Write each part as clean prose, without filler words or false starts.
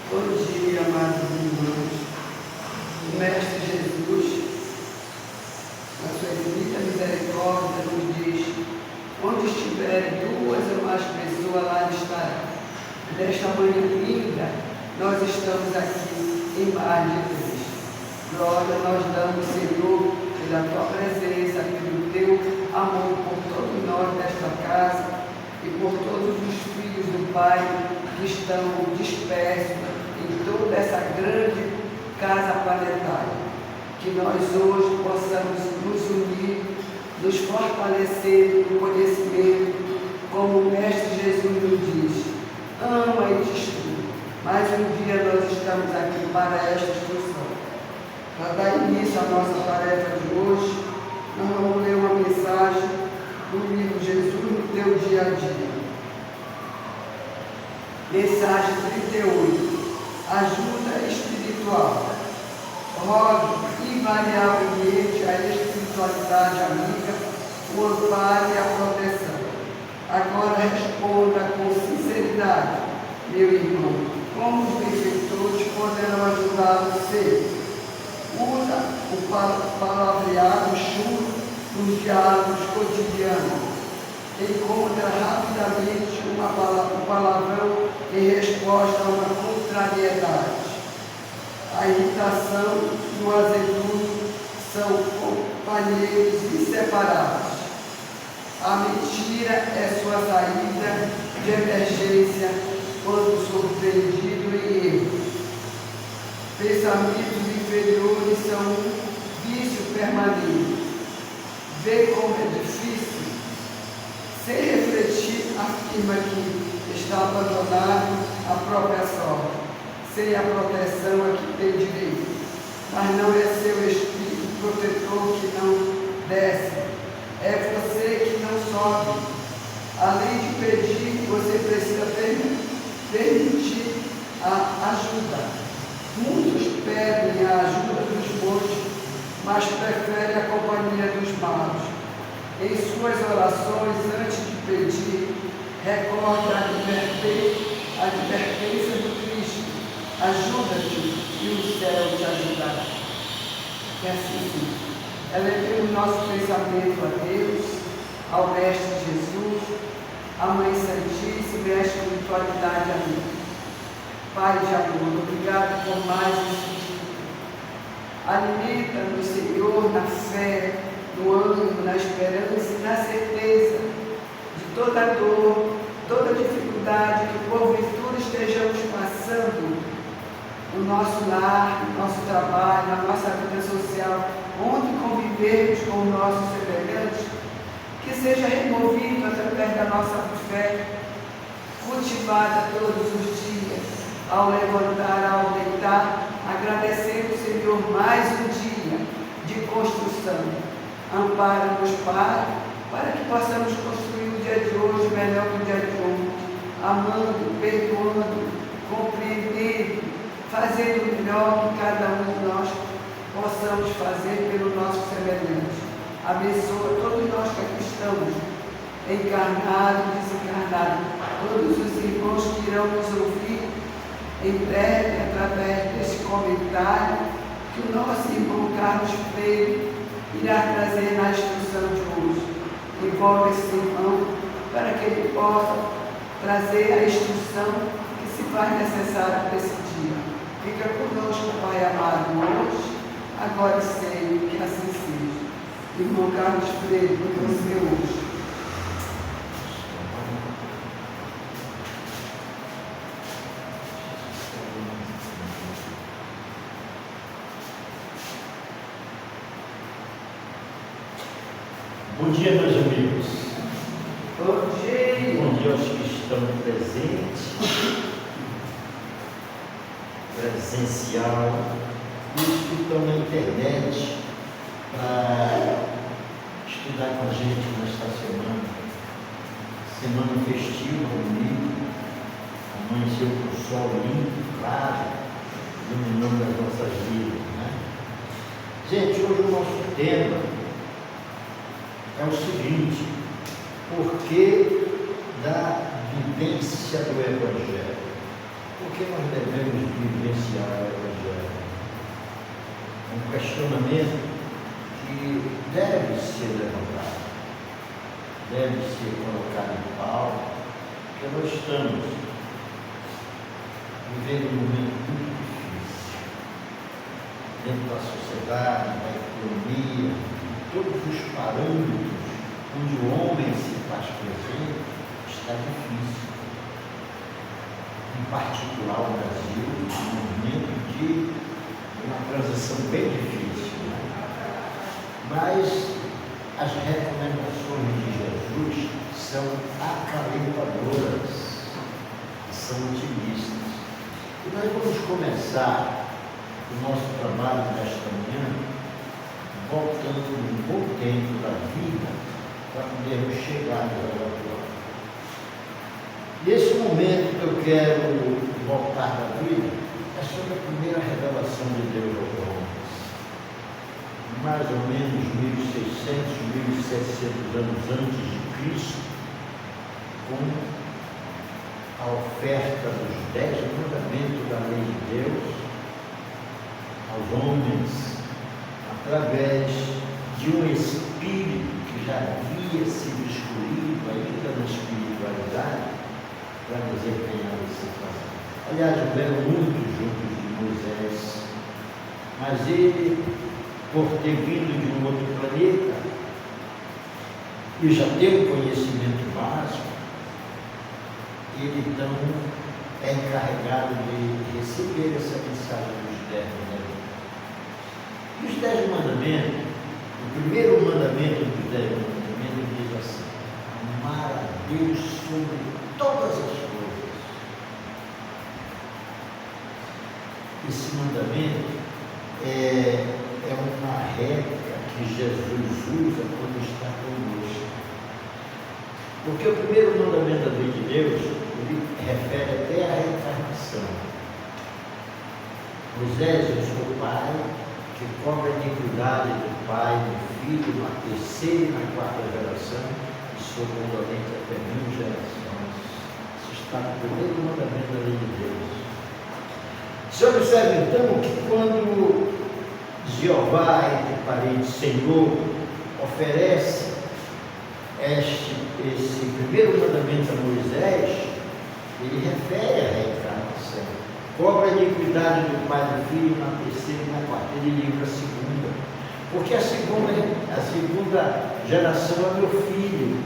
Bom dia, amados irmãos. O Mestre Jesus, na sua infinita misericórdia, nos diz: onde estiverem duas ou mais pessoas, lá estará. Nesta manhã linda, nós estamos aqui em mais de Cristo. Glória nós damos, Senhor, pela tua presença, pelo teu amor por todos nós desta casa e por todos os filhos do Pai que estão dispersos em toda essa grande casa planetária. Que nós hoje possamos nos unir, nos fortalecer no conhecimento, como o Mestre Jesus nos diz: ama e destrua. Mais um dia nós estamos aqui para esta instrução. Para dar início à nossa tarefa de hoje, nós vamos ler uma mensagem do livro Jesus no Teu Dia a Dia. Mensagem 38. Ajuda espiritual. Rogue invariavelmente a espiritualidade amiga, o amparo e a proteção. Agora responda com sinceridade, meu irmão, como os benfeitores poderão ajudá-lo a ser. Usa o palavreado chulo nos diálogos cotidianos. Encontra rapidamente um palavrão em resposta a uma contrariedade. A irritação e o azedume são companheiros inseparáveis. A mentira é sua saída de emergência quando surpreendido em erro. Pensamentos inferiores são um vício permanente. Vê como é difícil. Sem refletir, afirma que está abandonado à própria sorte, sem a proteção a que tem direito. Mas não é seu espírito protetor que não desce, é você que não sobe. Além de pedir, você precisa permitir a ajuda. Muitos pedem a ajuda dos bons, mas preferem a companhia dos maus. Em suas orações, antes de pedir, recorde a advertência do Cristo: ajuda-te e o céu te ajudará. Que assim seja. Elevemos nosso pensamento a Deus, ao Mestre Jesus, à Mãe Santíssima e à espiritualidade amiga. Pai de amor, obrigado por mais esse dia. Alimenta-nos, Senhor, na fé, no ânimo, na esperança e na certeza de toda dor, toda dificuldade que porventura estejamos passando no nosso lar, no nosso trabalho, na nossa vida social, onde convivemos com nossos semelhantes, que seja removido através da nossa fé, cultivada todos os dias, ao levantar, ao deitar, agradecendo, Senhor, mais um dia de construção. Ampara-nos, Pai, para que possamos construir o dia de hoje melhor que o dia de ontem, amando, perdoando, compreendendo, fazendo o melhor que cada um de nós possamos fazer pelo nosso semelhante. Abençoa todos nós que aqui estamos, encarnados e desencarnados, todos os irmãos que irão nos ouvir em breve através desse comentário que o nosso irmão Carlos Freire irá trazer na instrução de hoje. Envolve esse irmão para que ele possa trazer a instrução que se faz necessária para esse dia. Fica conosco, Pai amado, hoje, agora e sempre, que assim seja. Irmão Carlos Freire, com você hoje. Bom dia, meus amigos. Bom dia. Bom dia aos que estão presentes, presencial, e os que estão na internet para estudar com a gente nesta semana festiva, domingo, amanheceu com o sol limpo, claro, iluminando as nossas vidas, né? Gente, hoje o nosso tema é o seguinte: por que da vivência do Evangelho? Por que nós devemos vivenciar o Evangelho. Um questionamento que deve ser levantado, deve ser colocado em pauta, porque nós estamos vivendo um momento muito difícil dentro da sociedade, da economia, de todos os parâmetros onde o homem se faz presente, está difícil. Em particular o Brasil, um momento de uma transição bem difícil, né? Mas as recomendações de Jesus são acalentadoras, são otimistas. E nós vamos começar o nosso trabalho nesta manhã voltando um bom tempo da vida para podermos chegar ao atual. Nesse momento que eu quero voltar da vida é sobre a primeira revelação de Deus aos homens. Mais ou menos 1600, 1700 anos antes de Cristo, com a oferta dos 10 mandamentos da lei de Deus aos homens, através de um espírito que já havia sido escolhido ainda na espiritualidade para desempenhar esse papel. Aliás, houveram muitos juntos de Moisés, mas ele, por ter vindo de um outro planeta e já ter um conhecimento básico, ele então é encarregado de receber essa mensagem dos 10 mandamentos. E os 10 mandamentos, o primeiro mandamento dos 10 mandamentos diz assim: amar a Deus sobre todas as coisas. Esse mandamento é uma regra que Jesus usa quando está conosco. Porque o primeiro mandamento da lei de Deus, ele refere até à reencarnação. Moisés, eu sou o pai que cobra a iniquidade do pai e do filho na terceira e na quarta geração, e sou condolente até 1000 gerações. Isso está no primeiro mandamento da lei de Deus. Se observa então que quando Jeová, entre parênteses, Senhor, oferece esse primeiro mandamento a Moisés, ele refere à reencarnação. Cobra a iniquidade do pai e do filho na terceira e na quarta. Ele livra a segunda. Porque a segunda geração é meu filho.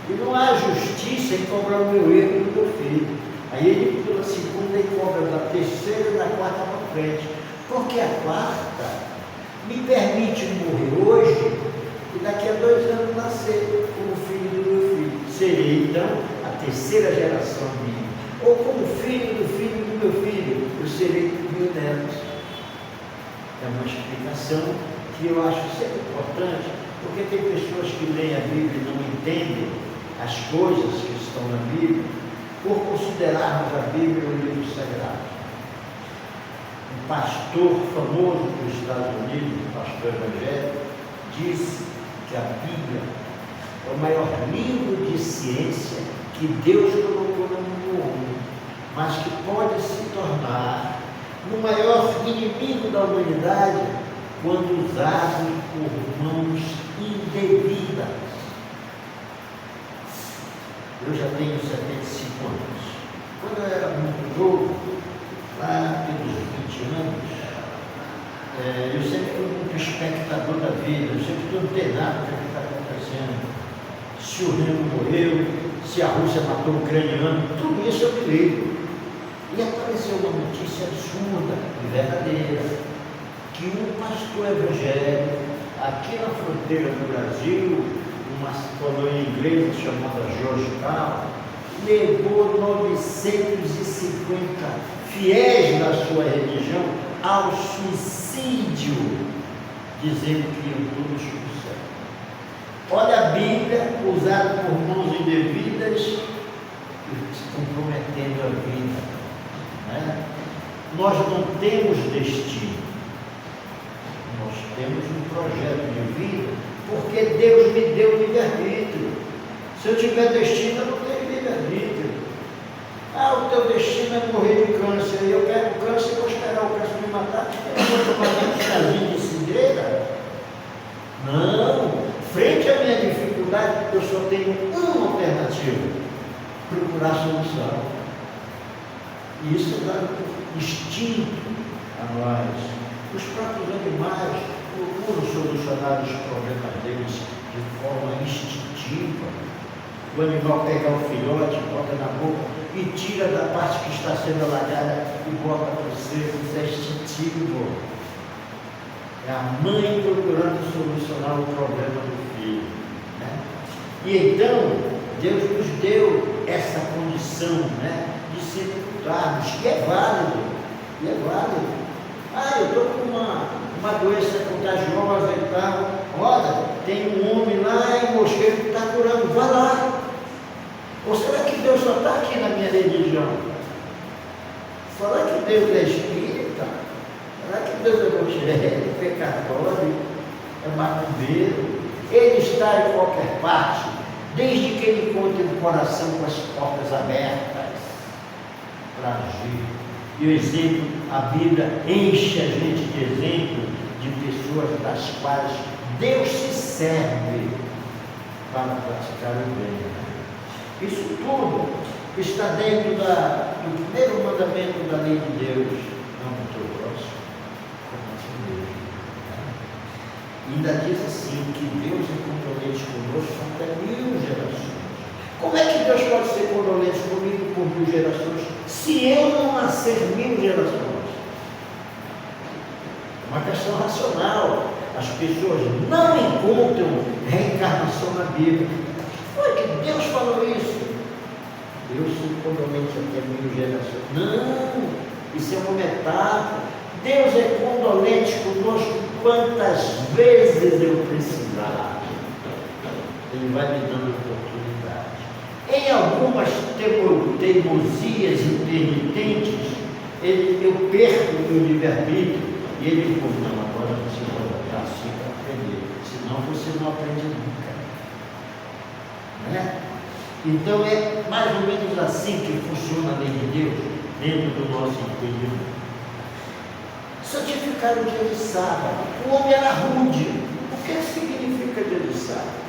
E não há justiça em cobrar o meu erro do meu filho. Aí ele pula a segunda e cobra da terceira e da quarta para frente. Porque a quarta me permite morrer hoje e daqui a 2 anos nascer como filho do meu filho. Serei então a terceira geração minha. Ou como filho do meu filho, eu serei 1000 netos. É uma explicação que eu acho sempre importante, porque tem pessoas que leem a Bíblia e não entendem as coisas que estão na Bíblia, por considerarmos a Bíblia um livro sagrado. Um pastor famoso dos Estados Unidos, um pastor evangélico, disse que a Bíblia é o maior livro de ciência que Deus colocou no mundo, mas que pode se tornar o maior inimigo da humanidade quando usado por mãos indevidas. Eu já tenho 75 anos. Quando eu era muito novo, lá pelos 20 anos, eu sempre fui muito espectador da vida, eu sempre estou antenado com o que está acontecendo. Se o Reno morreu, se a Rússia matou o ucraniano, tudo isso eu me lembro. E apareceu uma notícia absurda e verdadeira, que um pastor evangélico, aqui na fronteira do Brasil, uma colônia inglesa chamada Georgetown, levou 950 fiéis da sua religião ao suicídio, dizendo que iam todos para o céu. Olha a Bíblia usada por mãos indevidas e comprometendo a vida. Né? Nós não temos destino, nós temos um projeto de vida, porque Deus me deu livre-arbítrio. Se eu tiver destino, eu não tenho livre-arbítrio. O teu destino é morrer de câncer, e eu pego o câncer e vou chamamento de casinha de cidreira? Não. Frente à minha dificuldade, eu só tenho uma alternativa: procurar solução. Isso dá instinto a nós. Os próprios animais procuram solucionar os problemas deles de forma instintiva. O animal pega o filhote, bota na boca e tira da parte que está sendo alagada e bota para o seco. Isso é instintivo. É a mãe procurando solucionar o problema do filho, né? E então, Deus nos deu essa condição, né, de se cuidarmos, que é válido, e é válido. Ah, eu estou com uma doença contagiosa e tal. Olha, tem um homem lá em Mosqueiro que está curando, vai lá. Ou será que Deus só está aqui na minha religião? Será que Deus é espírita? Será que Deus é evangélico, pecador, é macumbeiro? Ele está em qualquer parte, desde que ele encontre o coração com as portas abertas para agir. E o exemplo, a Bíblia enche a gente de exemplos de pessoas das quais Deus se serve para praticar o bem. Isso tudo está dentro do primeiro mandamento da lei de Deus: ame o teu próximo como a ti mesmo. E ainda diz assim, que Deus é condolente conosco até 1000 gerações. Como é que Deus pode ser condolente comigo por 1000 gerações, se eu não nascer 1000 gerações? É uma questão racional. As pessoas não encontram reencarnação na Bíblia. Foi que Deus falou isso? Deus se condolente até 1000 gerações. Não, isso é uma metáfora. Deus é condolente conosco quantas vezes eu precisar. Ele vai me dando oportunidade. Em algumas teimosias intermitentes, eu perco o meu livre-arbítrio e ele diz: não, agora você vai voltar assim para aprender, senão você não aprende nunca. Né? Então é mais ou menos assim que funciona a lei de Deus dentro do nosso entendimento. Santificar o dia de sábado. O homem era rude. O que significa dia de sábado?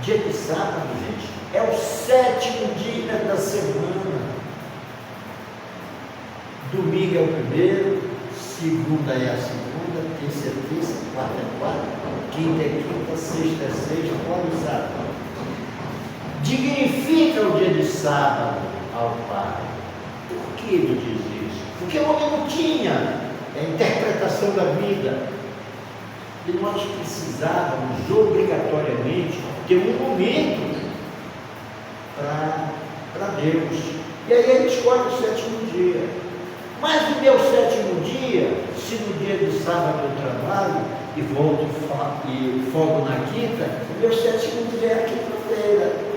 Dia de sábado, gente, é o 7º dia da semana. Domingo é o primeiro, segunda é a segunda, terça é terça, quarta é quarta, quinta é quinta, sexta é sexta, quando é sábado. Dignifica o dia de sábado ao Pai. Por que ele diz isso? Porque o homem não tinha a interpretação da vida. E nós precisávamos obrigatoriamente ter um momento para Deus. E aí ele escolhe o 7º dia. Mas no meu 7º dia, se no dia de sábado eu trabalho e volto e folgo na quinta, o meu 7º dia é a quinta-feira.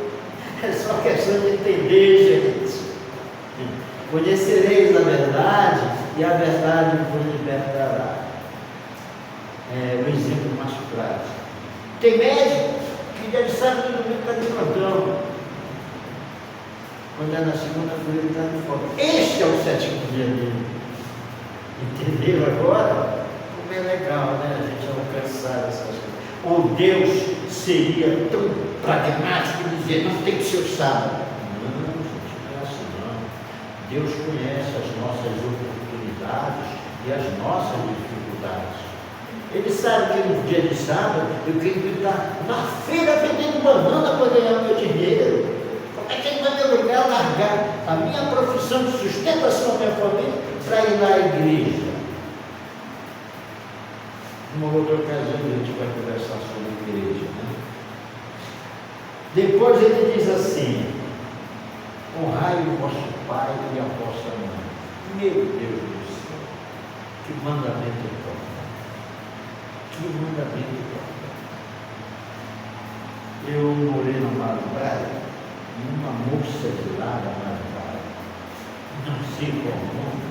É só questão de entender, gente. Conhecereis a verdade e a verdade vos libertará. É o exemplo mais prático. Tem médico que dia de sábado e domingo está de plantão. Quando é na segunda-feira ele está de folga. Este é o 7º dia dele. Entendeu agora? Como é legal, né? A gente alcançar essas coisas. Ou Deus seria tão pragmático de dizer: não tem que ser o sábado. Não, gente, não é assim não. Deus conhece as nossas oportunidades e as nossas dificuldades. Ele sabe que no dia de sábado eu tenho que estar na feira vendendo banana para ganhar meu dinheiro. Como é que ele vai me obrigar a largar a minha profissão de sustentação da minha família para ir lá à igreja? Numa outra ocasião a gente vai conversar sobre a igreja, né? Depois ele diz assim: honrai o vosso pai e a vossa mãe. Meu Deus do céu, que mandamento importante! Que mandamento importante! Eu morei na madrugada e uma moça de lá da madrugada, não sei qual o nome,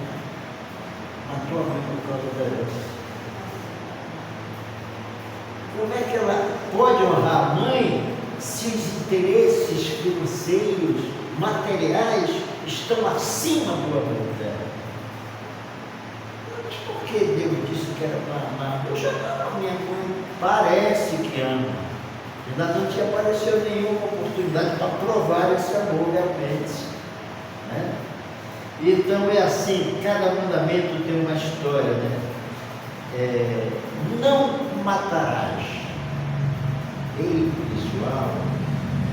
matou a mãe por causa da herança. Como é que ela pode honrar a mãe se os interesses financeiros, materiais, estão acima do amor dela? Ela por que Deus disse que era para amar? Poxa, não, minha mãe parece que ama. Ainda não tinha aparecido nenhuma oportunidade para provar esse amor realmente, né? Então é assim, cada mandamento tem uma história, né? Não matarás. Ei, pessoal,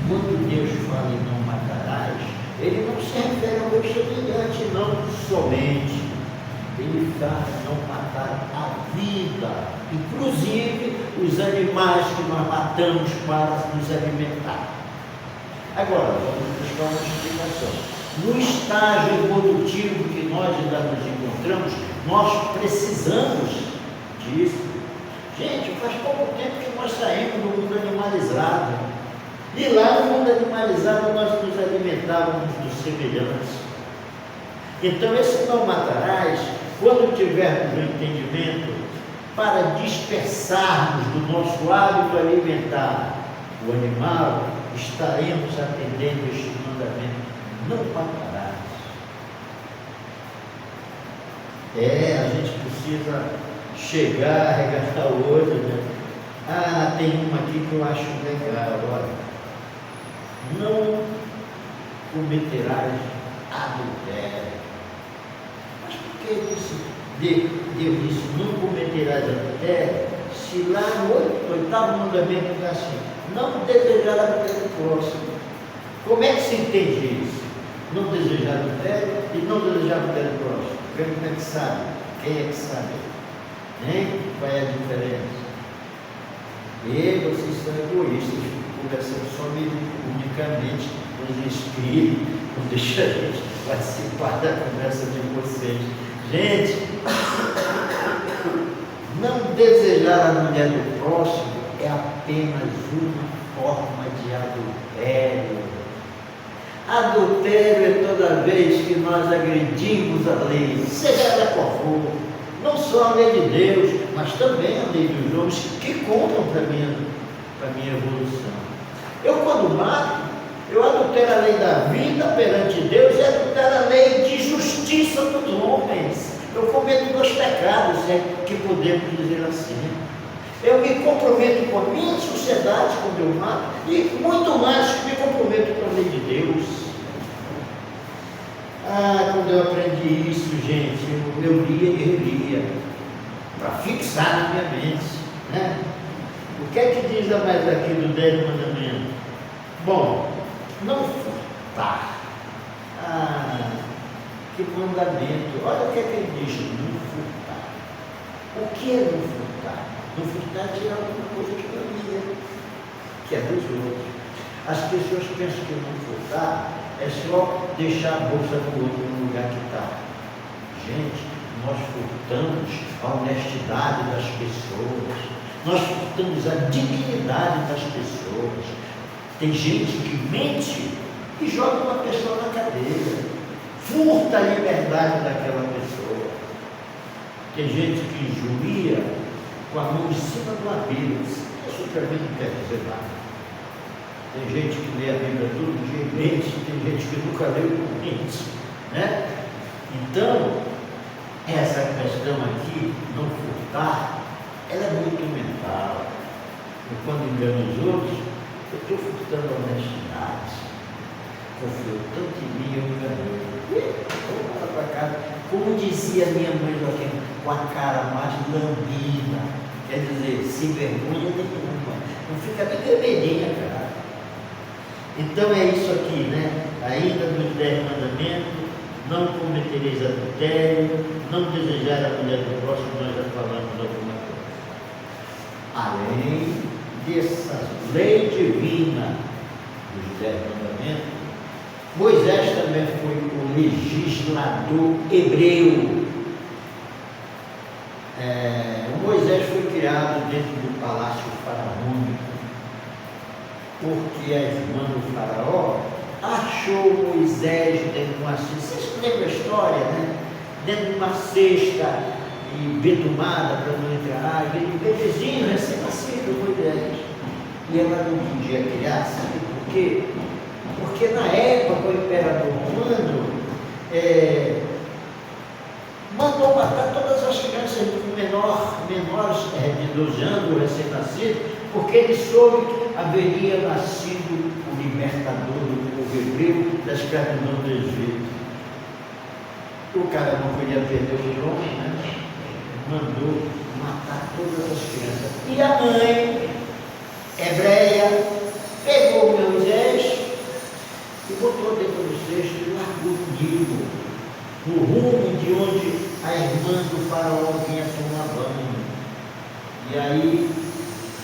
quando Deus fala em não matarás, Ele não se refere ao meu semelhante, não somente. Ele fala em não matar a vida, inclusive os animais que nós matamos para nos alimentar. Agora, vamos buscar uma explicação. No estágio evolutivo que nós ainda nos encontramos, nós precisamos disso. Gente, faz pouco tempo que nós saímos do mundo animalizado. E lá no mundo animalizado nós nos alimentávamos dos semelhantes. Então esse não matarás, quando tivermos o entendimento, para dispersarmos do nosso hábito alimentar o animal, estaremos atendendo este mandamento. Não matarás. A gente precisa chegar, arregaçar o olho, né? Tem uma aqui que eu acho legal agora. Não cometerás adultério. Mas por que Deus disse não cometerás adultério? Se lá no oitavo mandamento está assim, não desejarás adultério do próximo. Como é que se entende isso? Não desejar adultério e não desejar adultério do próximo. Como é que sabe? Quem é que sabe? Qual é a diferença? Vocês são egoístas, conversando só unicamente com os espíritos, não deixa a gente participar da conversa de vocês. Gente, não desejar a mulher do próximo é apenas uma forma de adultério. Adultério é toda vez que nós agredimos a lei, seja ela qual for, não só a lei de Deus, mas também a lei dos homens que contam para a minha evolução. Eu, quando mato, eu adultero a lei da vida perante Deus e adultero a lei de justiça dos homens. Eu cometo 2 pecados, que podemos dizer assim. Eu me comprometo com a minha sociedade quando eu mato e muito mais que me comprometo com a lei de Deus. Quando eu aprendi isso, gente, eu lia e relia para fixar na minha mente, né? O que é que diz a mais aqui do 10º mandamento? Bom, não furtar. Que mandamento. Olha o que é que ele diz, não furtar. O que é não furtar? Não furtar é tirar alguma coisa que não é minha, que é dos outros. As pessoas pensam que não furtar é só deixar a bolsa do outro no lugar que está. Gente, nós furtamos a honestidade das pessoas, nós furtamos a dignidade das pessoas. Tem gente que mente e joga uma pessoa na cadeia, furta a liberdade daquela pessoa. Tem gente que injuria com a mão em cima do abelho. Isso para mim não quer dizer nada. Tem gente que lê a Bíblia todo dia e mente, tem gente que nunca leu e mente, né? Então, essa questão aqui, não furtar, ela é muito mental. E quando engano os outros, eu estou furtando a honestidade. Confiou tanto em mim, eu enganei. Vou lá para casa. Como dizia minha mãe Joaquim, com a cara mais lambida, quer dizer, sem vergonha nenhuma. Não fica nem vermelhinha, cara. Então é isso aqui, né? Ainda nos 10 mandamentos, não cometereis adultério, não desejar a mulher do próximo, nós já falamos alguma coisa. Além dessa lei divina dos 10 mandamentos, Moisés também foi o legislador hebreu. Moisés foi criado dentro do palácio faraônico, porque a irmã do faraó achou Moisés dentro de uma cesta. Vocês lembram a história, né? Dentro de uma cesta e betumada para não entrar água, e o bebezinho recém-nascido, Moisés. E ela não podia criar, sabe por quê? Porque na época o imperador romano mandou matar todas as crianças menores de 12 anos, recém-nascidos, porque ele soube que haveria nascido o libertador do povo hebreu da escravidão do Egito. O cara não podia perder os homens, né? Mandou matar todas as crianças. E a mãe, hebreia, pegou Moisés e botou dentro do cesto e largou o Nilo, no rumo de onde a irmã do faraó vinha tomar banho. E aí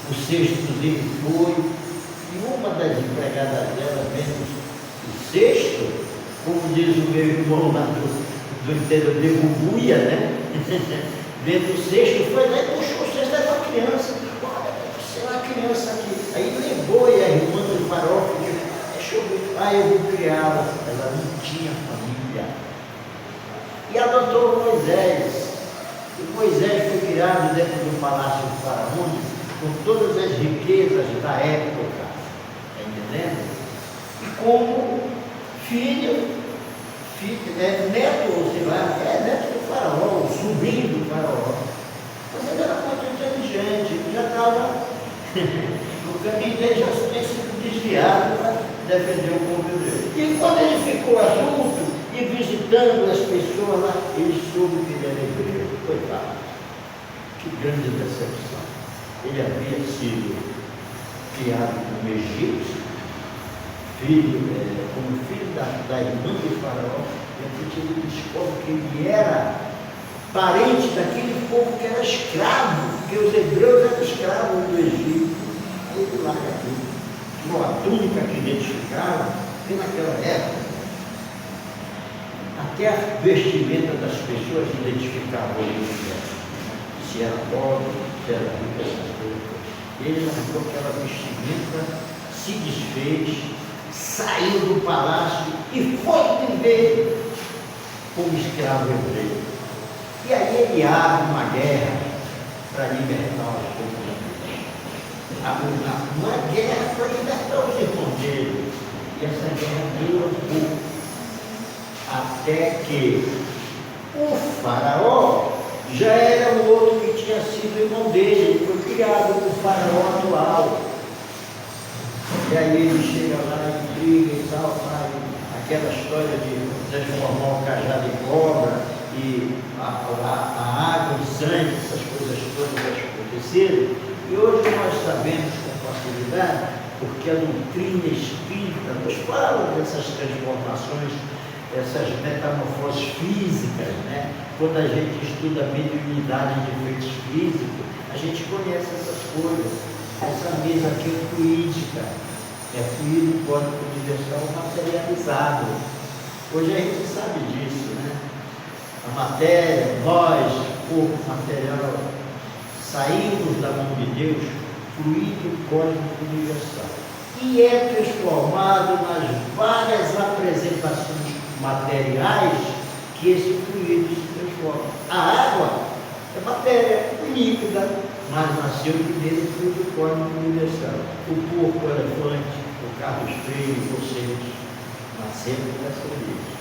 o cesto dele foi, e uma das empregadas dela, vendo o cesto, como diz o meu irmão lá do interior de Bubuia, né? Vendo o cesto, foi lá e puxou o cesto da criança. Olha, sei lá, a criança aqui. Aí levou e a irmã do faraó ficou, deixa eu ver, eu vou criá-la. Ela não tinha família. E adotou Moisés. E Moisés foi criado dentro do palácio do faraó, com todas as riquezas da época, está entendendo? E como filho, neto, ou sei lá, neto do faraó, sobrinho do faraó. Mas ele era muito inteligente, ele já estava, no caminho dele já tinha sido desviado para defender o povo hebreu. E quando ele ficou adulto e visitando as pessoas lá, ele soube que ele era hebreu. Coitado, que grande decepção. Ele havia sido criado como egípcio, como filho da irmã do faraó, e a ele descobre que ele era parente daquele povo que era escravo, porque os hebreus eram escravos do Egito. Aí ele larga tudo. Bom, a túnica que identificava, porque naquela época, até a vestimenta das pessoas identificava o universo. Se era pobre, se era rico, essas coisas. Ele largou aquela vestimenta, se desfez, saiu do palácio e foi viver como escravo hebreu. E aí ele abre uma guerra para libertar os povos. Uma guerra para libertar os irmãos dele. E essa guerra dura um pouco. Até que o faraó já era o outro que tinha sido irmão dele. Ele foi criado com o faraó atual. E aí ele chega lá e briga e tal, sabe? Aquela história de transformar o cajado em cobra e a água em sangue, essas coisas todas aconteceram. E hoje nós sabemos com facilidade, porque a doutrina espírita nos fala dessas transformações, essas metamorfoses físicas, né? Quando a gente estuda a mediunidade de efeitos físicos, a gente conhece essas coisas. Essa mesa aqui é fluídica. É fluido código universal materializado. Hoje a gente sabe disso, né? A matéria, nós, corpo material, saímos da mão de Deus, fluido cósmico universal. E é transformado nas várias apresentações materiais que esse fluido se transforma. A água é matéria líquida, mas nasceu primeiro fluido cósmico universal. O porco, o elefante, o carro feio, vocês nasceram dessa origem.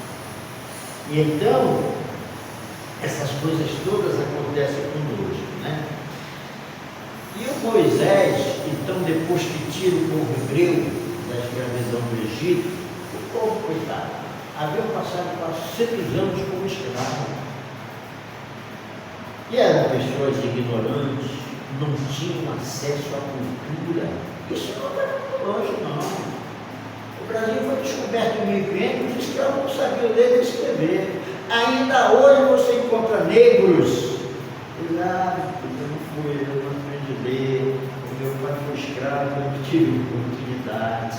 E então, essas coisas todas acontecem conosco, né? E o Moisés, então, depois que tira o povo hebreu da escravidão do Egito, o povo, coitado, havia passado 400 anos como escravo. E eram pessoas ignorantes, não tinham acesso à cultura. Isso não está muito longe, não. O Brasil foi descoberto em 1500, os escravos não sabiam ler nem escrever. Ainda hoje você encontra negros. Eu não fui, eu não aprendi a ler, o meu pai foi escravo, eu não tive oportunidade.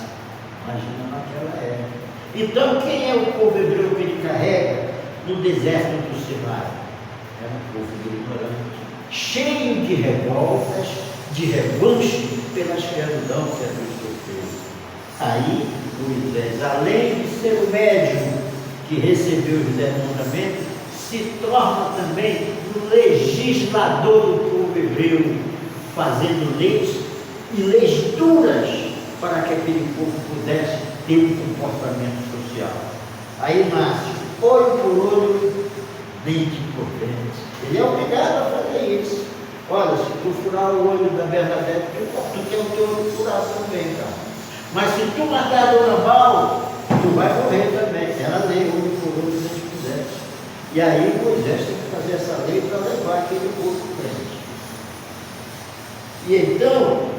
Imagina naquela época. Então, quem é o povo hebreu que ele carrega no deserto do Sinai? É um povo ignorante, cheio de revoltas, de revanche pela escravidão que a pessoa fez. Aí, Moisés, além de ser o médium que recebeu os 10 mandamentos, se torna também o legislador do povo hebreu, fazendo leis e leis duras para que aquele povo pudesse ter um comportamento social. Aí nasce olho por olho, nem de importante. Ele é obrigado a fazer isso. Olha, se tu furar o olho da Bernadette, tu tem o teu olho furado também, cara. Mas se tu matar a dona Val, tu vai morrer também. Ela lei, olho por olho, se a gente quiser. E aí Moisés tem que fazer essa lei para levar aquele povo frente. E então,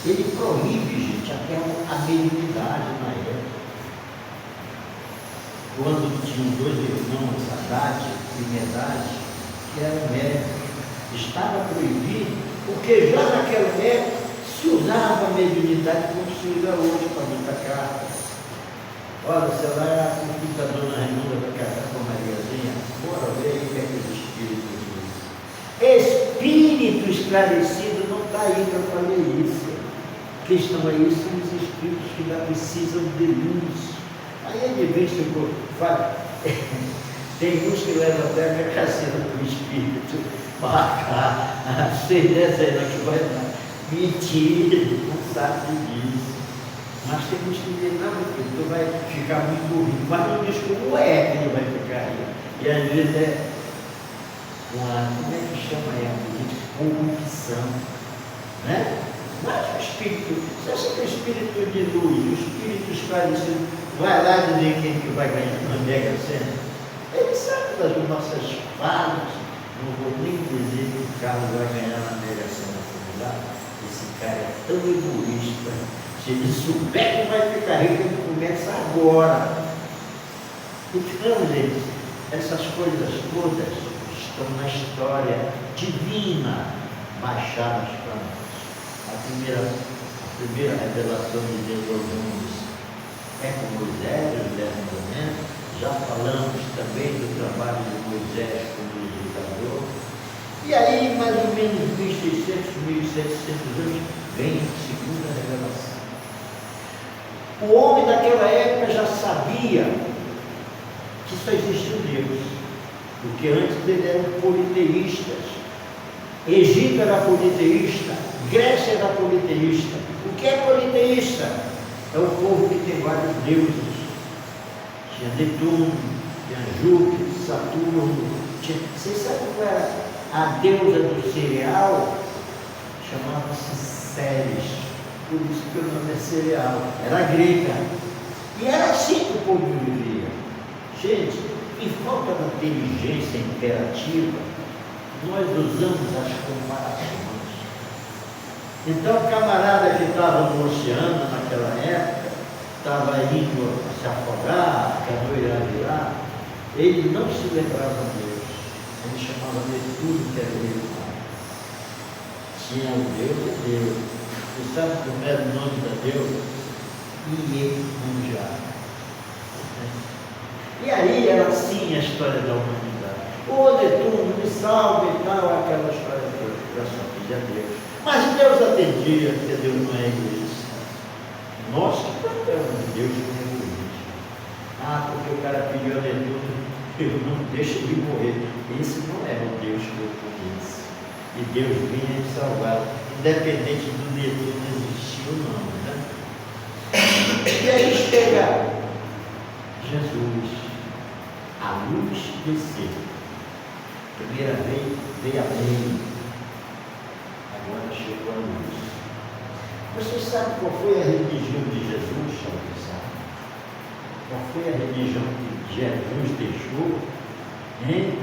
ele proíbe, gente, até a mediunidade na época. Quando tinham dois irmãos, Haddad e Medad, que eram médicos, estava proibido, porque já naquela época se usava a mediunidade como se usa hoje para muita carta. Olha, você vai consulta a dona Raimunda para casar com a Mariazinha, bora ver aí o que é que os espíritos dizem. Espírito esclarecido não está aí para fazer isso. Que estão aí são os espíritos que ainda precisam de luz. Aí ele vem se fala. Tem uns que levam até a cacaceira do espírito, marcar, sem desenho que vai dar. Mentira, não sabe disso. Mas temos que ver, não, porque tu vai ficar muito rico. Mas não diz como é que ele vai ficar rico. E às vezes é uma, como é que chama aí a política? Corrupção. Né? Mas o espírito, você acha que o espírito de luz, o espírito esclarecido, vai lá dizer quem que vai ganhar na Mega Sena? Ele sabe das nossas falas. Não vou nem dizer que o Carlos vai ganhar na Mega Sena. Esse cara é tão egoísta. Se ele souber que vai ficar rico, ele começa agora. Então, gente, essas coisas todas estão na história divina baixadas para nós. A primeira revelação de Deus aos homens é com Moisés, os 10 mandamentos. Já falamos também do trabalho de Moisés como legislador. E aí, mais ou menos 1.600, 1.700 anos, vem a segunda revelação. O homem daquela época já sabia que só existia um Deus, porque antes eles eram politeístas. Egito era politeísta, Grécia era politeísta. O que é politeísta? É o povo que tem vários deuses. Tinha Netuno, tinha Júpiter, Saturno. Vocês sabem qual era a deusa do cereal? Chamava-se Ceres. Por isso que o nome é cereal. Era grega. E era assim que o povo vivia. Gente, em falta da inteligência imperativa, nós usamos as comparações. Então, o camarada que estava no oceano naquela época, estava indo se afogar, a canoa ia virar, ele não se lembrava de Deus. Ele chamava de tudo que era Deus. Tinha o Deus e Deus. Você sabe como era o nome da deusa? Iemanjá. E aí era assim a história da humanidade. Ô Netuno, me salve e tal, aquela história toda, eu só pedia a Deus. Mas Deus atendia, porque Deus não é egoísta. Nós que tratamos Deus como egoísta. Ah, porque o cara pediu a Netuno, eu não deixo ele morrer. Esse não é o Deus que eu conheço. E Deus vinha me salvar, independente do Netuno existir ou não. Né? E aí chega Jesus, a luz desceu. Primeira vez veio a lei, agora chegou a luz. Vocês sabem qual foi a religião de Jesus, sabe? Qual foi a religião que Jesus deixou? Hein?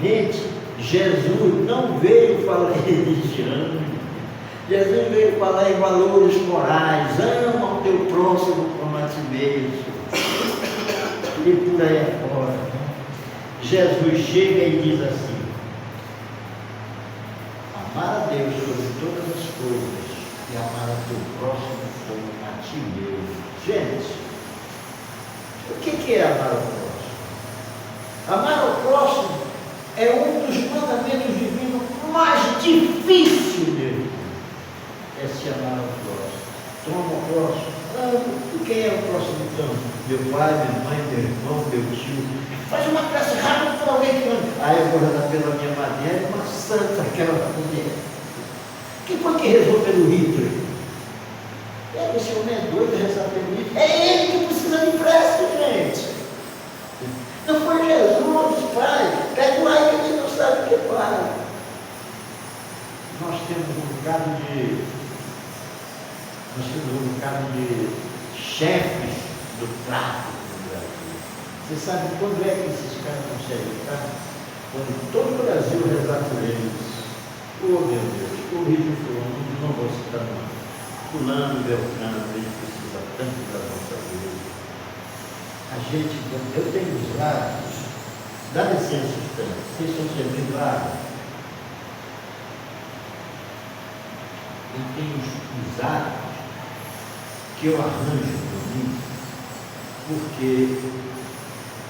Gente, Jesus não veio falar em religião. Jesus veio falar em valores morais. Ama o teu próximo como a ti mesmo. E por aí afora. Jesus chega e diz assim: amar a Deus sobre todas as coisas e amar a teu próximo como a ti mesmo. Gente, o que é amar ao próximo? Amar ao próximo é um dos mandamentos divinos mais difíceis dele. É se amar ao próximo. Toma o próximo. E quem é o próximo então? Meu pai, minha mãe, meu irmão, meu tio. Faz uma peça rápida para alguém que manda. Ah, eu vou rezar pela minha madrinha, uma santa aquela mulher. Quem foi que rezou pelo Hitler? Esse homem é doido de rezar pelo Hitler. É ele que precisa de prece, gente. Não nós temos um bocado de chefes do tráfico no Brasil. Você sabe quando é que esses caras conseguem estar? Quando todo o Brasil rezar por eles. Oh meu Deus, o Rio de Fulano, não vou citar nome. Fulano, Beltrano, ele precisa tanto da nossa vida. Eu tenho os lábios, dá licença, vocês estão sendo lábios. Eu tenho os hábitos que eu arranjo para mim, porque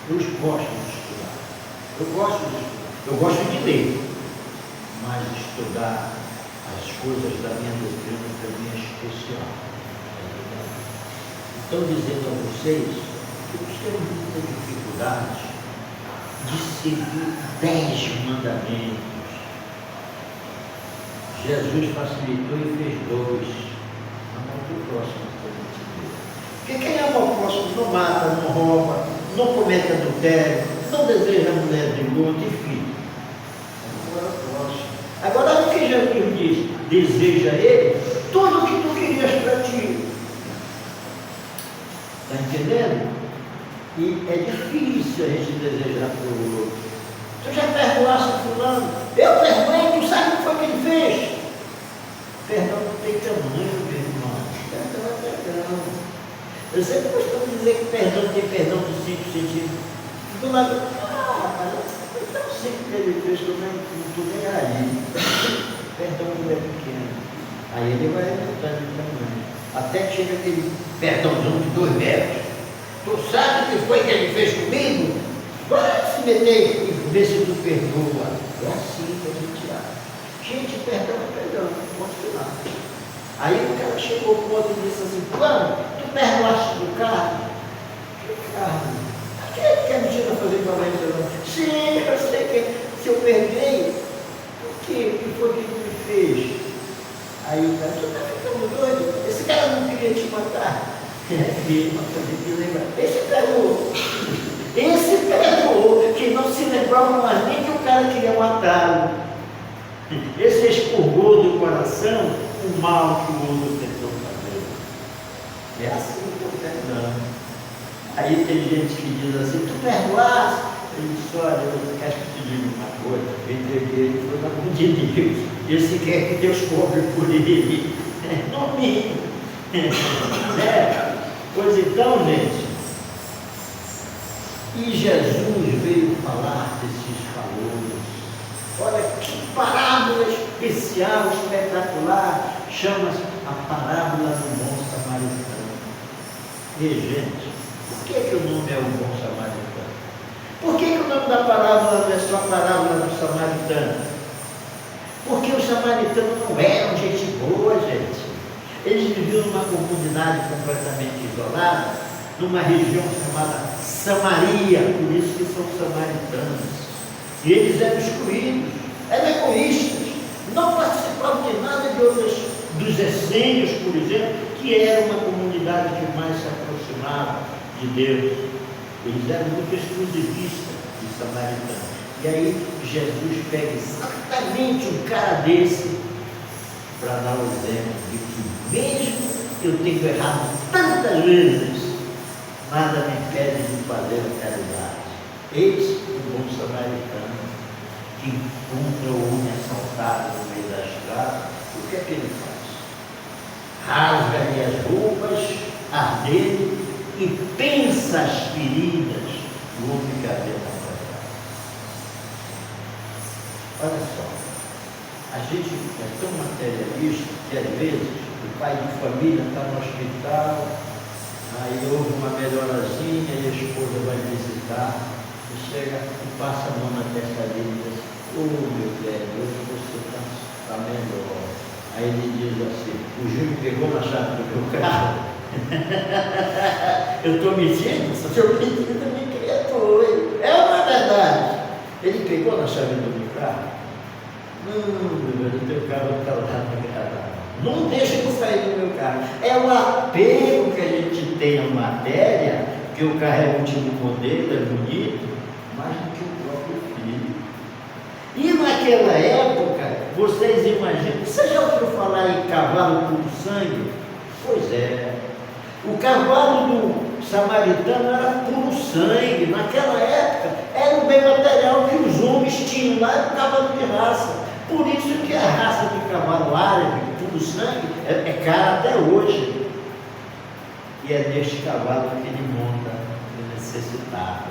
eu gosto de estudar. Eu gosto de ler, mas estudar as coisas da minha doutrina para mim é especial. Então, dizendo a vocês que nós temos muita dificuldade de seguir 10 mandamentos. Jesus facilitou e fez 2. Amor do próximo, porque quem ama o próximo não mata, não rouba, não comete adultério, não deseja a mulher de outro, enfim. Agora o que Jesus diz? Deseja ele tudo o que tu querias para ti. Está entendendo? E é difícil a gente desejar para o outro. Tu já perdoaste fulano? Eu perdoei, tu sabe o que foi que ele fez? Perdão não tem tamanho, meu irmão. Perdão é perdão. Eu sempre costumo dizer que perdão tem perdão de 5 centímetros. Do lado, rapaz, eu não sei o que ele fez, que eu não estou nem aí. Perdão não é pequeno. Aí ele vai aumentando de tamanho. Até que chega aquele perdãozão de 2 metros. Tu sabe o que foi que ele fez comigo? Vai se meter e ver se tu perdoa. É assim que a gente age. Gente, perdão é perdão, ponto final. Aí o cara chegou para o outro e disse assim: Plano, tu perdoaste do carro? Que carro? Quem é que a gente vai fazer violência não? Sim, eu sei que se eu perdoei, por quê? O que foi que ele me fez? Aí o cara, tu está ficando doido? Esse cara não queria te matar. Esse perdoou, que não se lembrava mais nem que o cara queria matá-lo. Esse expurgou do coração o mal que o outro tentou fazer. É assim que eu perdão. Aí tem gente que diz assim: tu perdoaste? Ele disse: olha, eu quero te dizer uma coisa. Eu entreguei ele foi na mão de Deus. Esse quer que Deus cobre por ele. No mínimo. Pois então, gente, e Jesus veio falar desses valores. Olha que parábola especial, espetacular, chama-se a parábola do bom samaritano. E, gente, por que o nome é o bom samaritano? Por que o nome da parábola não é só a parábola do samaritano? Porque os samaritanos não eram gente boa, gente. Eles viviam numa comunidade completamente isolada, numa região chamada Samaria, por isso que são samaritanos. E eles eram excluídos, eram egoístas, não participavam de nada de outras, dos essênios, por exemplo, que era uma comunidade que mais se aproximava de Deus. Eles eram muito exclusivistas, os samaritanos. E aí Jesus pega exatamente um cara desse para dar o exemplo de que mesmo eu tenho errado tantas vezes, nada me impede de fazer a caridade. Eis o bom samaritano que encontra o homem assaltado no meio da estrada. O que é que ele faz? Rasga-lhe as roupas, arde e pensa as feridas do homem que havia naufragado. Olha só. A gente é tão materialista que às vezes o pai de família está no hospital, aí houve uma melhorazinha e a esposa vai visitar, e chega e passa a mão na testa dele e diz: ô meu velho, hoje você está melhor. Aí ele diz assim: o Júlio pegou na chave do meu carro. Eu estou mentindo? Se eu mentir também criatura. É uma verdade. Ele pegou na chave do meu carro. Não, meu Deus, o teu carro está lá no garagem. Não deixa eu sair do meu carro. É o apego que a gente tem à matéria, que o carro é o último modelo, é bonito, mais do que o próprio filho. E naquela época, vocês imaginam, você já ouviu falar em cavalo puro sangue? Pois é, o cavalo do samaritano era puro sangue. Naquela época era o bem material que os homens tinham lá, era o cavalo de raça. Por isso que a raça de cavalo árabe, puro sangue, é cara até hoje. E é neste cavalo que ele monta o necessitado.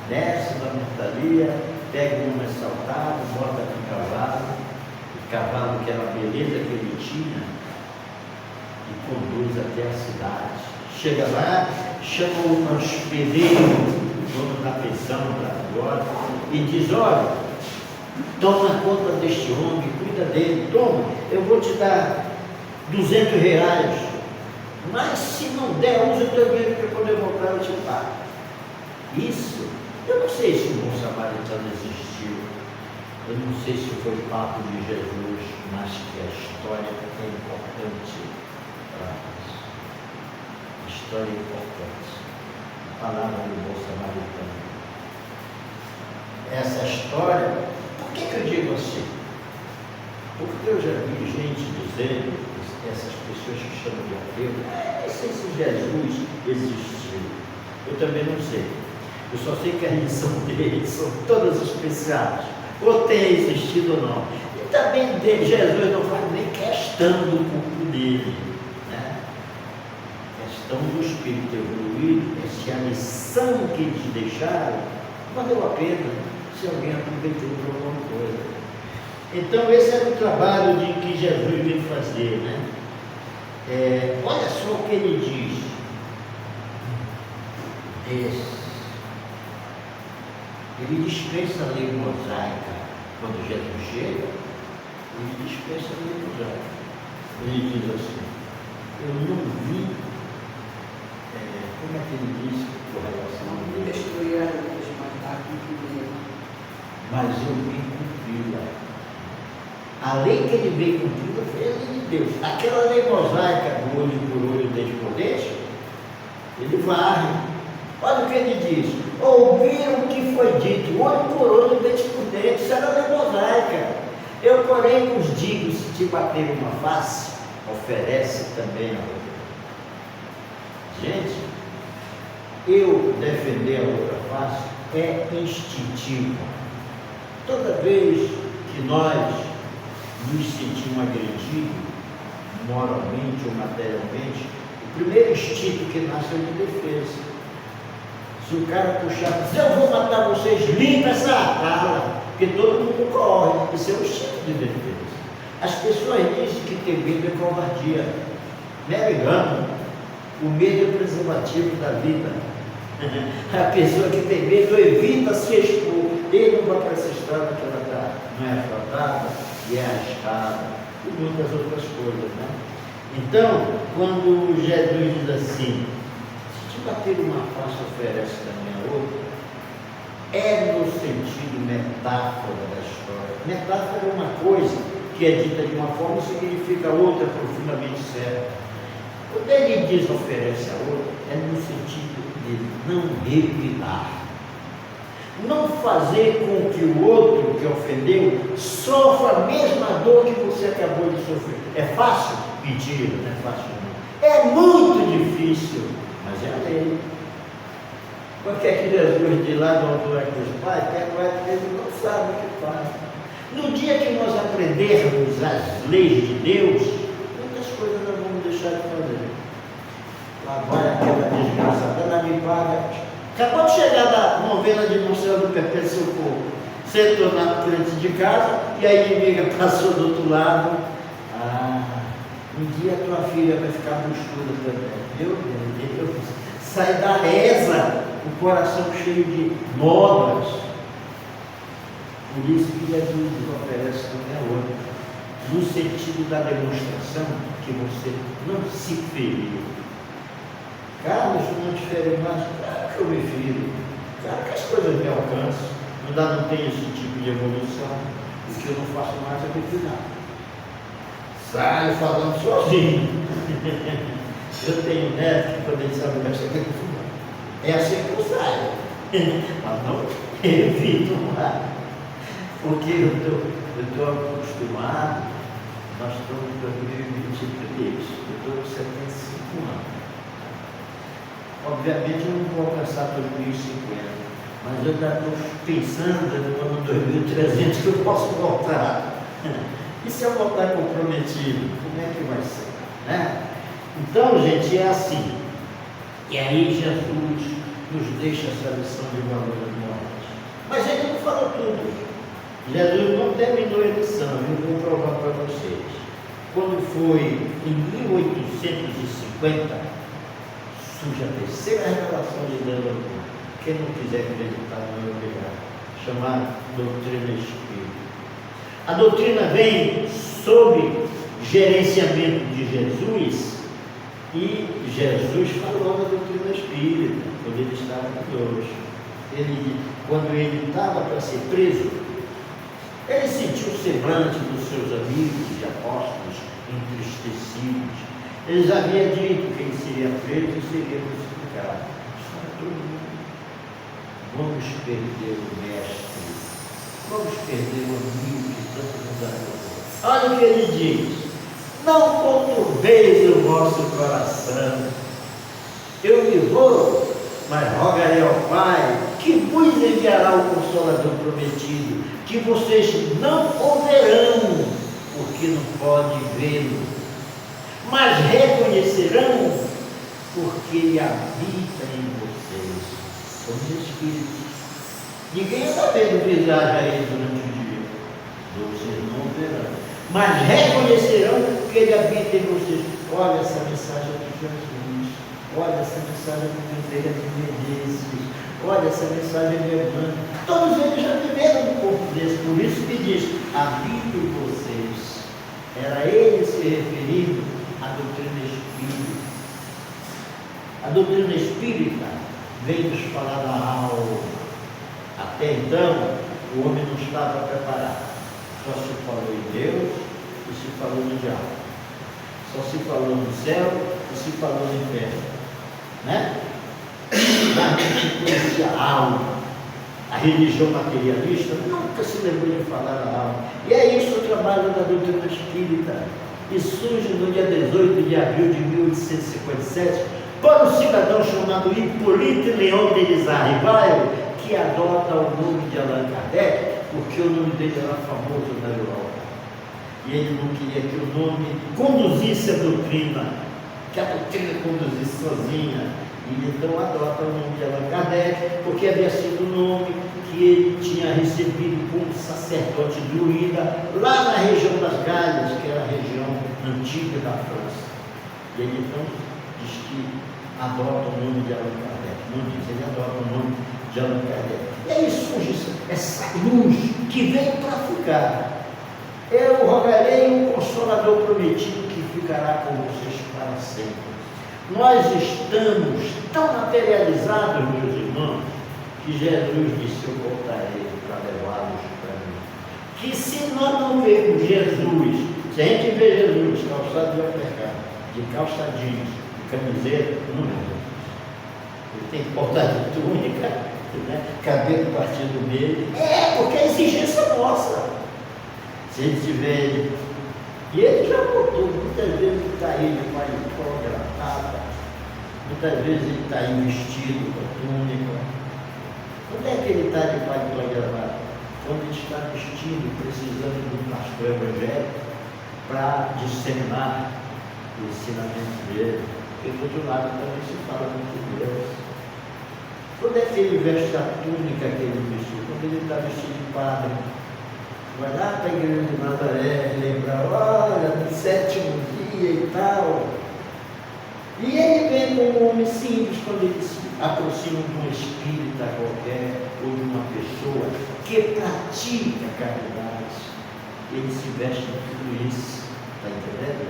Desce da montaria, pega um ressaltado, bota no cavalo, o cavalo que era a beleza que ele tinha, e conduz até a cidade. Chega lá, chama o hospedeiro, dono da pensão, agora, e diz: olha, toma conta deste homem, cuida dele, toma, eu vou te dar R$200, mas se não der, usa o teu dinheiro para poder voltar, eu te pago. Isso, eu não sei se o bom samaritano existiu, eu não sei se foi papo de Jesus, mas que a história é importante para nós. A história é importante. A palavra do bom samaritano. Essa história, por que eu digo assim? Porque eu já vi gente dizendo, essas pessoas que chamam de ateu, não sei se Jesus existiu. Eu também não sei. Eu só sei que a lição deles são todas especiais. Ou tem existido ou não. E também Jesus não faz nem questão do corpo dele. Né? Questão do espírito evoluído é se a lição que eles deixaram valeu a pena, se alguém aproveitou para alguma coisa. Então esse era o trabalho de que Jesus veio fazer. Né? Olha só o que ele diz. Ele dispensa a lei mosaica. Quando Jesus chega, ele dispensa a lei mosaica. Ele diz assim: eu não vim, como é que ele diz com relação a Não destruir a lei, matar com primeiro. mas eu vim cumpri-la. A lei que ele veio cumprir foi a lei de Deus. Aquela lei mosaica do olho por olho, dente por dente, ele varre. Olha o que ele diz: ouviram o que foi dito, olho por olho, dente por dente. Isso era a lei mosaica. Eu, porém, vos digo: se te bater uma face, oferece também a outra. Gente, eu defender a outra face é instintivo. Toda vez que nós nos sentimos agredidos, moralmente ou materialmente, o primeiro instinto que nasce é de defesa. Se o cara puxar e dizer: eu vou matar vocês, limpa essa cara, porque todo mundo corre. Isso é um instinto de defesa. As pessoas dizem que ter medo é covardia. Não é engano. O medo é o preservativo da vida. A pessoa que tem medo evita se expor. Ele não vai para essa estrada que ela está, não é asfaltada e é arriscada, e muitas outras coisas, né? Então, quando Jesus diz assim: se te bater uma face, oferece também a outra, é no sentido metáfora da história. Metáfora é uma coisa que é dita de uma forma e significa outra profundamente certa. Quando ele diz oferece a outra, é no sentido de não revidar. Não fazer com que o outro que ofendeu sofra a mesma dor que você acabou de sofrer. É fácil? Mentira, não é fácil não. É muito difícil, mas é a lei. Porque é que Jesus diz lá no alto dos pais, que agora eles não sabem o que faz. No dia que nós aprendermos as leis de Deus, muitas coisas nós vamos deixar de fazer. Lá vai aquela desgraçada, ela me paga. Acabou de chegar da novena de Monsenhor do Perpétuo Socorro, sentou na frente de casa e a inimiga passou do outro lado. Um dia a tua filha vai ficar buchuda também. Meu Deus, sai da reza, o coração cheio de nódoas. Por isso que Jesus oferece também a outra, no sentido da demonstração que você não se feriu. Carlos, não te fere mais? Claro que eu me firo. Claro que as coisas me alcançam. Não tem esse tipo de evolução. O que eu não faço mais é me firar. Saio falando sozinho. Eu tenho um neto que quando ele sabe o resto, tem que fumar. É assim que eu saio. Mas não evito mais. Porque eu estou acostumados, nós estamos em 2023, eu estou com 75 anos. Obviamente eu não vou alcançar 2050, mas eu já estou pensando no ano 2300 que eu posso voltar. E se eu voltar comprometido, como é que vai ser? Né? Então, gente, é assim. E aí Jesus nos deixa essa lição de valores morais. Mas ele não falou tudo. Jesus não terminou a lição, eu vou provar para vocês. Quando foi em 1850, surge a terceira revelação de Deus. Quem não quiser acreditar, não é obrigado. Chamada doutrina espírita. A doutrina vem sob gerenciamento de Jesus, e Jesus falou da doutrina espírita quando ele estava conosco. Quando ele estava para ser preso, ele sentiu o semblante dos seus amigos e apóstolos entristecidos. Eles haviam dito que ele seria preso e seria crucificado. Estava todo mundo. Vamos perder o mestre, vamos perder o amigo que tanto nos ajudou. Olha o que ele diz: não conturbeis o vosso coração. Eu me vou, mas rogarei ao Pai que vos enviará o Consolador prometido, que vocês não o verão, porque não podem vê-lo, mas reconhecerão, porque ele habita em vocês. Somos espíritos. Ninguém está vendo visagem a ele durante o dia. Vocês não verão, mas reconhecerão que ele habita em vocês. Olha essa mensagem de Jesus. Olha essa mensagem de Bezerra de Menezes. Olha essa mensagem de Emmanuel. Todos eles já viveram no corpo desse. Por isso que diz: habita em vocês. Era ele se referindo à doutrina espírita. A doutrina espírita vem nos falar da alma. Até então, o homem não estava preparado. Só se falou em Deus e se falou no diabo. Só se falou no céu e se falou no inferno. Né? Mas não se conhecia a alma. A religião materialista nunca se lembrou de falar da alma. E é isso o trabalho da doutrina espírita. E surge no dia 18 de abril de 1857, por um cidadão chamado Hipólito Leão Denis Arribaio, que adota o nome de Allan Kardec, porque o nome dele era famoso na Europa. E ele não queria que o nome conduzisse a doutrina, que a doutrina conduzisse sozinha. E então adota o nome de Allan Kardec, porque havia sido o nome que ele tinha recebido como sacerdote druida, lá na região das Galhas, que era a região antiga da França. E ele então diz que adota o nome de Allan Kardec. Não diz, ele adota o nome de Allan Kardec. E aí surge essa luz que veio para ficar. Eu rogarei o Consolador prometido que ficará com vocês para sempre. Nós estamos tão materializados, meus irmãos, que Jesus disse: eu voltarei para levá-los para mim. Que se nós não vermos Jesus, se a gente vê Jesus calçado de alpercado, de calça jeans, de camiseta, não é Jesus. Ele tem porta de túnica, né? Cabelo partido no meio. É, porque a exigência nossa. Se ele tiver, e ele já voltou, muitas vezes ele está aí de paletó, gravata, muitas vezes ele está aí vestido com túnica. Quando é que ele está de paletó e gravata? Quando ele está vestido, precisando de um pastor evangélico para disseminar o ensinamento dele. Porque do outro lado também se fala muito de Deus. Quando é que ele veste a túnica que ele vestiu? Quando ele está vestido de padre. Vai lá para a igreja de Nazaré, lembrar, olha, no sétimo dia e tal. E ele vem como um homem simples, quando ele se aproxima de um espírita qualquer, ou de uma pessoa que pratica caridade. Ele se veste de tudo isso, está entendendo?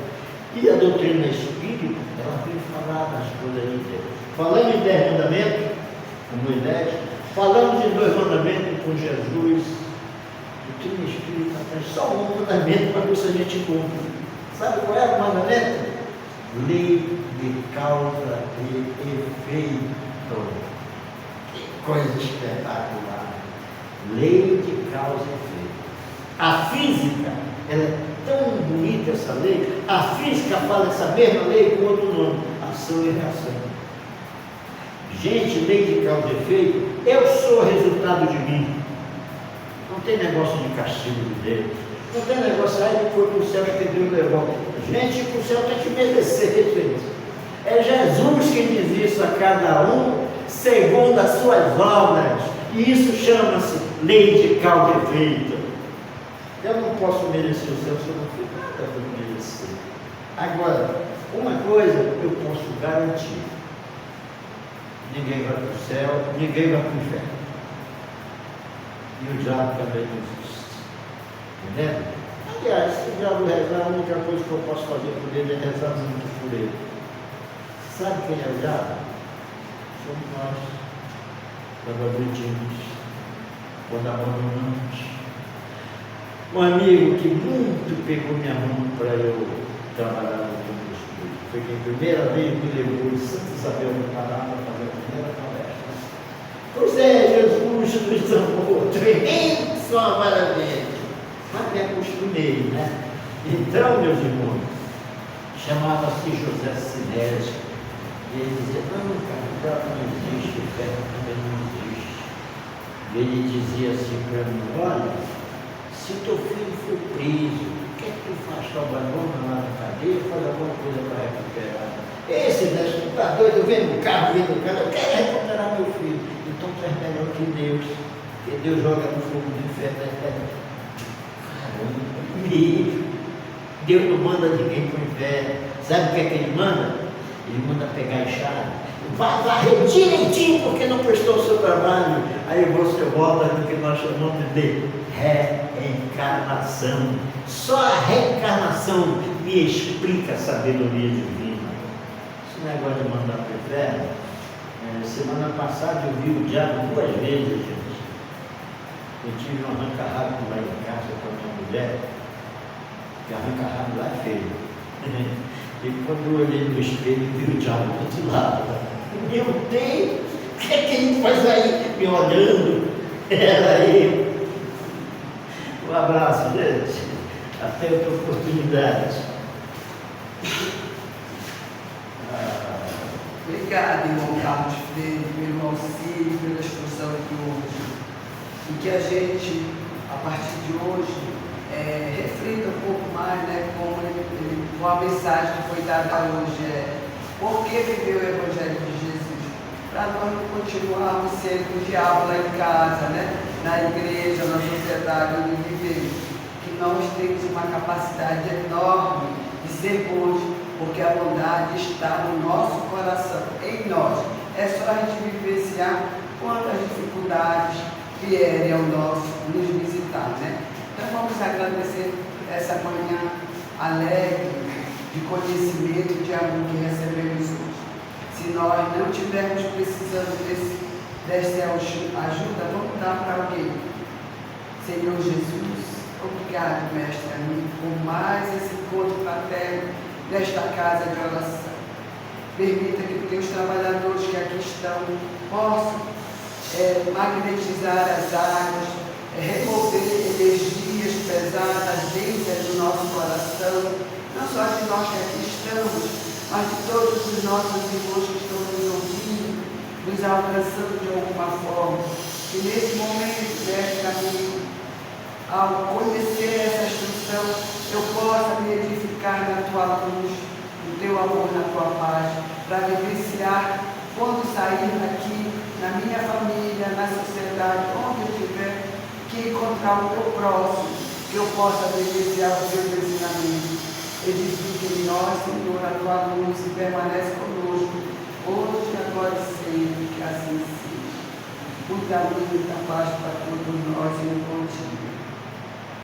E a doutrina espírita, ela vem falar das coisas de Deus. Falando em 10 mandamentos, com Moisés, falamos em 2 mandamentos com Jesus. A doutrina espírita traz só um mandamento para ver se a gente cumpre. Sabe qual é o mandamento? Lei de causa e efeito. Que coisa espetacular. Lei de causa e efeito. A física, ela é tão bonita, essa lei. A física fala essa mesma lei com outro nome: ação e reação. Gente, lei de causa e efeito, eu sou resultado de mim. Não tem negócio de castigo de Deus. Não tem negócio, aí que foi para o céu que Deus levou. Gente, para o céu tem que merecer, gente. É Jesus que diz isso a cada um, segundo as suas obras. E isso chama-se lei de causa e efeito. Eu não posso merecer o céu se eu não fiz nada para merecer. Agora, uma coisa eu posso garantir: ninguém vai para o céu, ninguém vai para o inferno. E o diabo também não existe. Entendeu? Aliás, se o diabo rezar, a única coisa que eu posso fazer por ele é rezar muito por ele. Sabe quem é o diabo? Somos nós, quando obedimos, quando abandonamos. Um amigo que muito pegou minha mão para eu trabalhar no campo do estudo, foi quem a primeira vez me levou em Santa Isabel do Pará para fazer a primeira palestra. Pois é, Jesus nos amou, tremendo, só maravilha. Mas me acostumei, né? Então, meus irmãos, chamava-se José Sinésio. E ele dizia: não, cara, não existe, o fé também não existe. E ele dizia assim para mim: olha, se teu filho for preso, o que é que tu faz? Tu abandona lá na cadeia, faz alguma coisa para recuperar? Esse Deus, tu está doido, vem no carro, eu quero recuperar meu filho. Então tu és melhor que Deus, porque Deus joga no fogo do inferno. Deus não manda ninguém para o inferno. Sabe o que é que ele manda? Ele manda pegar a enxada, vai varrer direitinho porque não prestou o seu trabalho. Aí você volta no que nós chamamos de reencarnação. Só a reencarnação me explica a sabedoria divina. Esse negócio de mandar para o inferno, semana passada eu vi o diabo 2 vezes, gente. Eu tive um arranca-rabo lá em casa com a minha mulher, que arranca-rabo lá é feio. E quando eu olhei no espelho, vi o diabo do outro lado. Meu Deus, o que é que ele faz aí? Me olhando. Era ele. Um abraço, gente. Até outra oportunidade. Obrigada, irmão Carlos Freire, pelo auxílio, pela exposição de hoje. E que a gente, a partir de hoje, reflita um pouco mais, né, com a mensagem que foi dada hoje. Por que viver o Evangelho de Jesus? Para nós não continuarmos sendo o diabo lá em casa, né, na igreja, na sociedade onde vivemos. Que nós temos uma capacidade enorme de ser bons, porque a bondade está no nosso coração, em nós. É só a gente vivenciar quantas dificuldades vierem ao nos visitar, né? Então vamos agradecer essa manhã alegre de conhecimento e de amor que recebemos hoje. Se nós não estivermos precisando dessa ajuda, vamos dar para alguém. Senhor Jesus, obrigado, mestre amigo, por mais esse encontro fraterno nesta casa de oração. Permita que os teus trabalhadores que aqui estão possam magnetizar as águas, remover energias pesadas, densas do nosso coração, não só de nós que aqui estamos, mas de todos os nossos irmãos que estão nos ouvindo, nos alcançando de alguma forma. Que nesse momento, mestre amigo, ao conhecer essa instrução, eu possa me edificar na tua luz, no teu amor, na tua paz, para vivenciar quando sair daqui, na minha família, na sociedade, onde eu tiver, que encontrar o meu próximo, que eu possa vivenciar os teus ensinamentos. Edifique em nós, Senhor, a tua luz e permanece conosco, hoje, agora e sempre, que assim seja. Muita luz e muita paz para todos nós, Senhor.